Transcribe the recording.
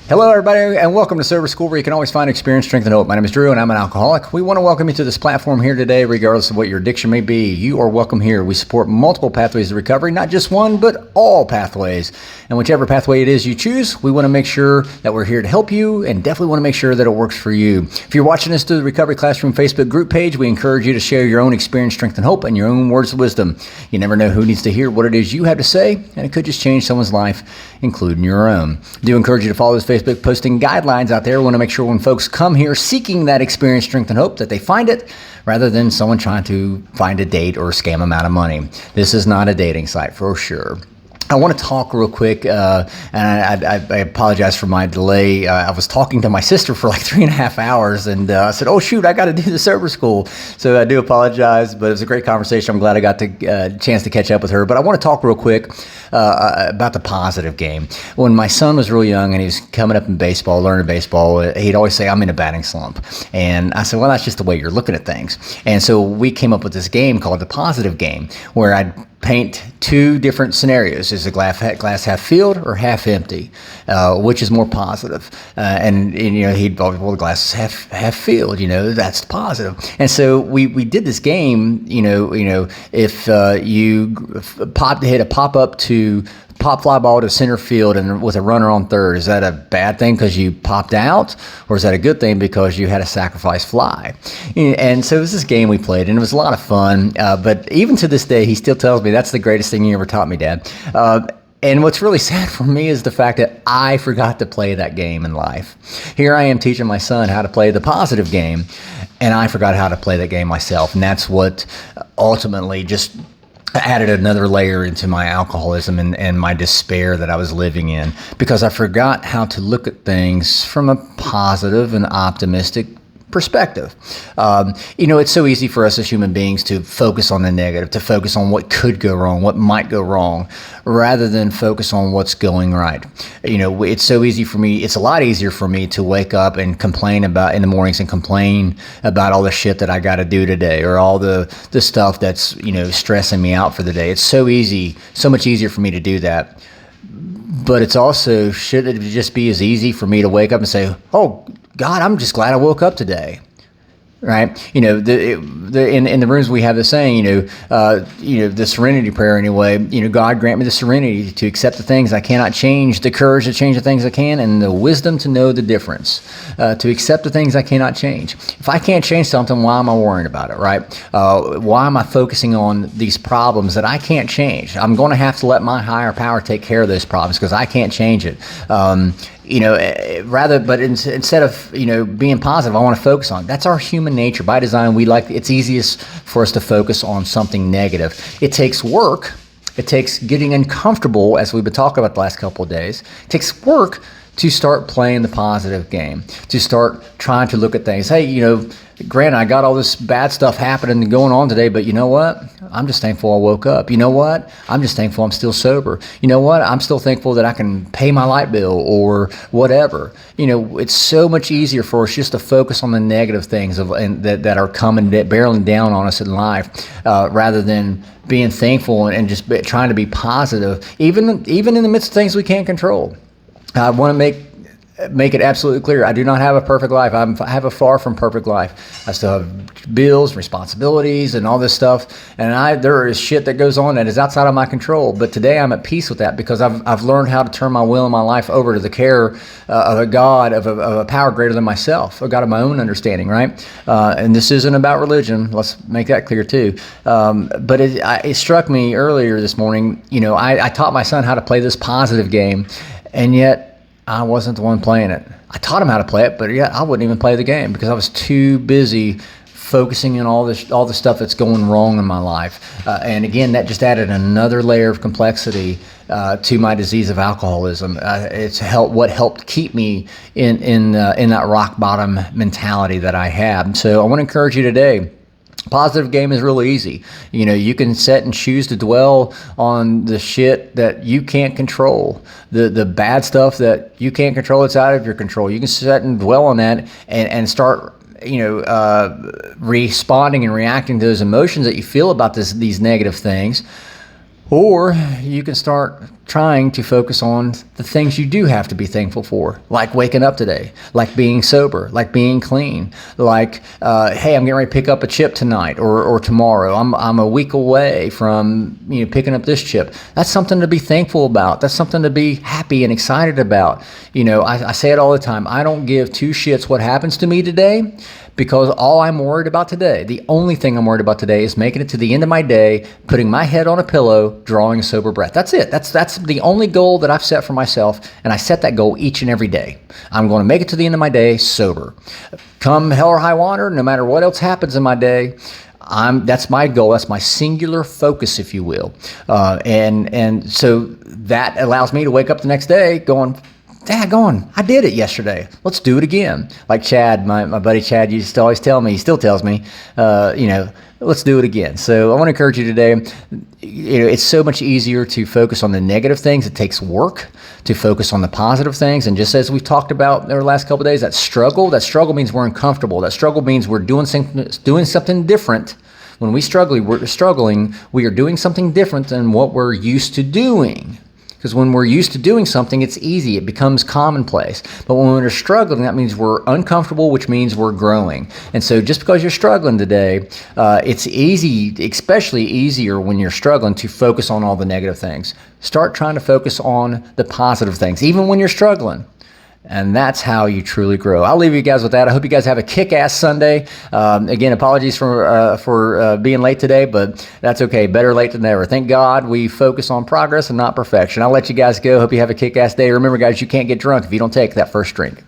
Hello, everybody, and welcome to Sober School, where you can always find experience, strength, and hope. My name is Drew, and I'm an alcoholic. We want to welcome you to this platform here today, regardless of what your addiction may be. You are welcome here. We support multiple pathways to recovery, not just one, but all pathways. And whichever pathway it is you choose, we want to make sure that we're here to help you, and definitely want to make sure that it works for you. If you're watching this through the Recovery Classroom Facebook group page, we encourage you to share your own experience, strength, and hope, and your own words of wisdom. You never know who needs to hear what it is you have to say, and it could just change someone's life, including your own. I do encourage you to follow this Facebook posting guidelines out there. We want to make sure when folks come here seeking that experience, strength, and hope, that they find it rather than someone trying to find a date or scam them out of money. This is not a dating site for sure. I want to talk real quick, and I apologize for my delay. I was talking to my sister for like 3.5 hours, and I said, oh, shoot, I got to do the Sober School. So I do apologize, but it was a great conversation. I'm glad I got the chance to catch up with her. But I want to talk real quick about the positive game. When my son was real young and he was coming up in baseball, learning baseball, he'd always say, I'm in a batting slump. And I said, well, that's just the way you're looking at things. And so we came up with this game called the positive game, where I'd paint two different scenarios. Is the glass half filled or half empty? Which is more positive? And you know, he'd always, well, the glass is half filled. You know, that's positive. And so we did this game. You know, if you hit a pop fly ball to center field and with a runner on third, is that a bad thing because you popped out, or is that a good thing because you had a sacrifice fly? And so it was this game we played, and it was a lot of fun. But even to this day, he still tells me, that's the greatest thing you ever taught me, Dad. And what's really sad for me is the fact that I forgot to play that game in life. Here I am teaching my son how to play the positive game, and I forgot how to play that game myself. And that's what ultimately just added another layer into my alcoholism and my despair that I was living in, because I forgot how to look at things from a positive and optimistic perspective. You know, it's so easy for us as human beings to focus on the negative, to focus on what could go wrong, what might go wrong, rather than focus on what's going right. You know, it's so easy for me, it's a lot easier for me to wake up and complain about in the mornings and complain about all the shit that I got to do today, or all the stuff that's, you know, stressing me out for the day. It's so easy, so much easier for me to do that. But it's also, should it just be as easy for me to wake up and say, oh, God, I'm just glad I woke up today, right? You know, in the rooms we have the saying, the serenity prayer anyway. You know, God grant me the serenity to accept the things I cannot change, the courage to change the things I can, and the wisdom to know the difference. To accept the things I cannot change. If I can't change something, why am I worrying about it, right? Why am I focusing on these problems that I can't change? I'm going to have to let my higher power take care of those problems because I can't change it. Instead of, you know, being positive, I want to focus on, that's our human nature. By design, it's easiest for us to focus on something negative. It takes work. It takes getting uncomfortable, as we've been talking about the last couple of days. It takes work to start playing the positive game, to start trying to look at things. Hey, you know, granted, I got all this bad stuff happening and going on today, but you know what? I'm just thankful I woke up. You know what? I'm just thankful I'm still sober. You know what? I'm still thankful that I can pay my light bill or whatever. You know, it's so much easier for us just to focus on the negative things that are coming, barreling down on us in life, rather than being thankful and just trying to be positive, even in the midst of things we can't control. I want to make it absolutely clear, I do not have a perfect life. I have a far from perfect life. I still have bills, responsibilities, and all this stuff. And there is shit that goes on that is outside of my control. But today I'm at peace with that because I've learned how to turn my will and my life over to the care of a God, of a power greater than myself, a God of my own understanding, right? And this isn't about religion. Let's make that clear too. But it struck me earlier this morning, you know, I taught my son how to play this positive game, and yet I wasn't the one playing it. I taught him how to play it, but yeah, I wouldn't even play the game because I was too busy focusing on all the stuff that's going wrong in my life. And again, that just added another layer of complexity to my disease of alcoholism. It's what helped keep me in that rock bottom mentality that I had. So I want to encourage you today. Positive game is really easy. You know, you can set and choose to dwell on the shit that you can't control, the bad stuff that you can't control. It's out of your control. You can set and dwell on that and start, responding and reacting to those emotions that you feel about these negative things. Or you can start trying to focus on the things you do have to be thankful for, like waking up today, like being sober, like being clean, like, hey, I'm getting ready to pick up a chip tonight or tomorrow. I'm a week away from picking up this chip. That's something to be thankful about. That's something to be happy and excited about. I say it all the time. I don't give two shits what happens to me today, because all I'm worried about today, the only thing I'm worried about today, is making it to the end of my day, putting my head on a pillow, drawing a sober breath. That's it. That's the only goal that I've set for myself, and I set that goal each and every day. I'm going to make it to the end of my day sober. Come hell or high water, no matter what else happens in my day, that's my goal. That's my singular focus, if you will. And so that allows me to wake up the next day going, daggone, I did it yesterday. Let's do it again. Like Chad, my buddy Chad used to always tell me, he still tells me, let's do it again. So I want to encourage you today. It's so much easier to focus on the negative things. It takes work to focus on the positive things. And just as we've talked about over the last couple of days, that struggle means we're uncomfortable. That struggle means we're doing something different. When we're struggling, we are doing something different than what we're used to doing. Because when we're used to doing something, it's easy. It becomes commonplace. But when we're struggling, that means we're uncomfortable, which means we're growing. And so just because you're struggling today, it's easy, especially easier when you're struggling, to focus on all the negative things. Start trying to focus on the positive things, even when you're struggling. And that's how you truly grow. I'll leave you guys with that. I hope you guys have a kick-ass Sunday. Again, apologies for being late today, but that's okay. Better late than never. Thank God we focus on progress and not perfection. I'll let you guys go. Hope you have a kick-ass day. Remember, guys, you can't get drunk if you don't take that first drink.